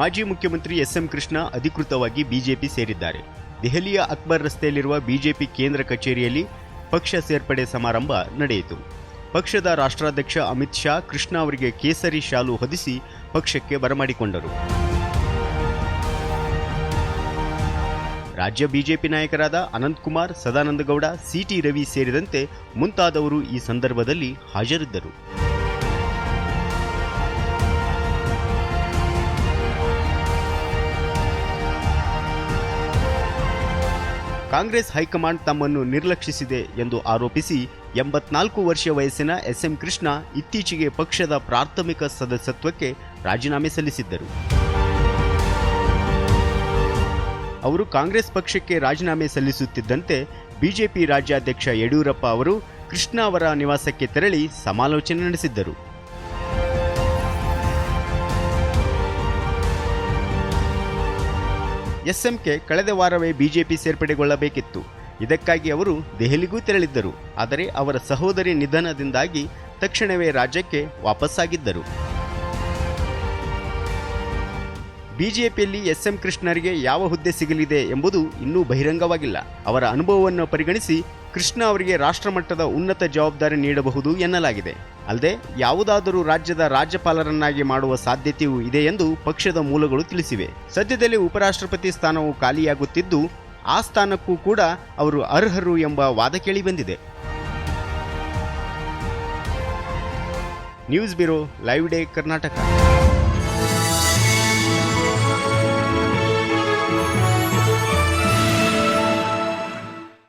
ಮಾಜಿ ಮುಖ್ಯಮಂತ್ರಿ ಎಸ್ಎಂ ಕೃಷ್ಣ ಅಧಿಕೃತವಾಗಿ ಬಿಜೆಪಿ ಸೇರಿದ್ದಾರೆ. ದೆಹಲಿಯ ಅಕ್ಬರ್ ರಸ್ತೆಯಲ್ಲಿರುವ ಬಿಜೆಪಿ ಕೇಂದ್ರ ಕಚೇರಿಯಲ್ಲಿ ಪಕ್ಷ ಸೇರ್ಪಡೆ ಸಮಾರಂಭ ನಡೆಯಿತು. ಪಕ್ಷದ ರಾಷ್ಟ್ರಾಧ್ಯಕ್ಷ ಅಮಿತ್ ಶಾ ಕೃಷ್ಣ ಅವರಿಗೆ ಕೇಸರಿ ಶಾಲು ಹೊದಿಸಿ ಪಕ್ಷಕ್ಕೆ ಬರಮಾಡಿಕೊಂಡರು. ರಾಜ್ಯ ಬಿಜೆಪಿ ನಾಯಕರಾದ ಅನಂತಕುಮಾರ್, ಸದಾನಂದಗೌಡ, ಸಿಟಿ ರವಿ ಸೇರಿದಂತೆ ಮುಂತಾದವರು ಈ ಸಂದರ್ಭದಲ್ಲಿ ಹಾಜರಿದ್ದರು. ಕಾಂಗ್ರೆಸ್ ಹೈಕಮಾಂಡ್ ತಮ್ಮನ್ನು ನಿರ್ಲಕ್ಷಿಸಿದೆ ಎಂದು ಆರೋಪಿಸಿ 84 ವರ್ಷ ವಯಸ್ಸಿನ ಎಸ್ಎಂ ಕೃಷ್ಣ ಇತ್ತೀಚೆಗೆ ಪಕ್ಷದ ಪ್ರಾಥಮಿಕ ಸದಸ್ಯತ್ವಕ್ಕೆ ರಾಜೀನಾಮೆ ಸಲ್ಲಿಸಿದ್ದರು. ಅವರು ಕಾಂಗ್ರೆಸ್ ಪಕ್ಷಕ್ಕೆ ರಾಜೀನಾಮೆ ಸಲ್ಲಿಸುತ್ತಿದ್ದಂತೆ ಬಿಜೆಪಿ ರಾಜ್ಯಾಧ್ಯಕ್ಷ ಯಡಿಯೂರಪ್ಪ ಅವರು ಕೃಷ್ಣ ಅವರ ನಿವಾಸಕ್ಕೆ ತೆರಳಿ ಸಮಾಲೋಚನೆ ನಡೆಸಿದ್ದರು. ಎಸ್ಎಂಕೆ ಕಳೆದ ವಾರವೇ ಬಿಜೆಪಿ ಸೇರ್ಪಡೆಗೊಳ್ಳಬೇಕಿತ್ತು. ಇದಕ್ಕಾಗಿ ಅವರು ದೆಹಲಿಗೂ ತೆರಳಿದ್ದರು. ಆದರೆ ಅವರ ಸಹೋದರಿ ನಿಧನದಿಂದಾಗಿ ತಕ್ಷಣವೇ ರಾಜ್ಯಕ್ಕೆ ವಾಪಸ್ಸಾಗಿದ್ದರು. ಬಿಜೆಪಿಯಲ್ಲಿ ಎಸ್ಎಂ ಕೃಷ್ಣರಿಗೆ ಯಾವ ಹುದ್ದೆ ಸಿಗಲಿದೆ ಎಂಬುದು ಇನ್ನೂ ಬಹಿರಂಗವಾಗಿಲ್ಲ. ಅವರ ಅನುಭವವನ್ನು ಪರಿಗಣಿಸಿ ಕೃಷ್ಣ ಅವರಿಗೆ ರಾಷ್ಟ್ರಮಟ್ಟದ ಉನ್ನತ ಜವಾಬ್ದಾರಿ ನೀಡಬಹುದು ಎನ್ನಲಾಗಿದೆ. ಅಲ್ಲದೆ ಯಾವುದಾದರೂ ರಾಜ್ಯದ ರಾಜ್ಯಪಾಲರನ್ನಾಗಿ ಮಾಡುವ ಸಾಧ್ಯತೆಯೂ ಇದೆ ಎಂದು ಪಕ್ಷದ ಮೂಲಗಳು ತಿಳಿಸಿವೆ. ಸದ್ಯದಲ್ಲೇ ಉಪರಾಷ್ಟ್ರಪತಿ ಸ್ಥಾನವು ಖಾಲಿಯಾಗುತ್ತಿದ್ದು ಆ ಸ್ಥಾನಕ್ಕೂ ಕೂಡ ಅವರು ಅರ್ಹರು ಎಂಬ ವಾದ ಕೇಳಿಬಂದಿದೆ. News bureau, live day, Karnataka.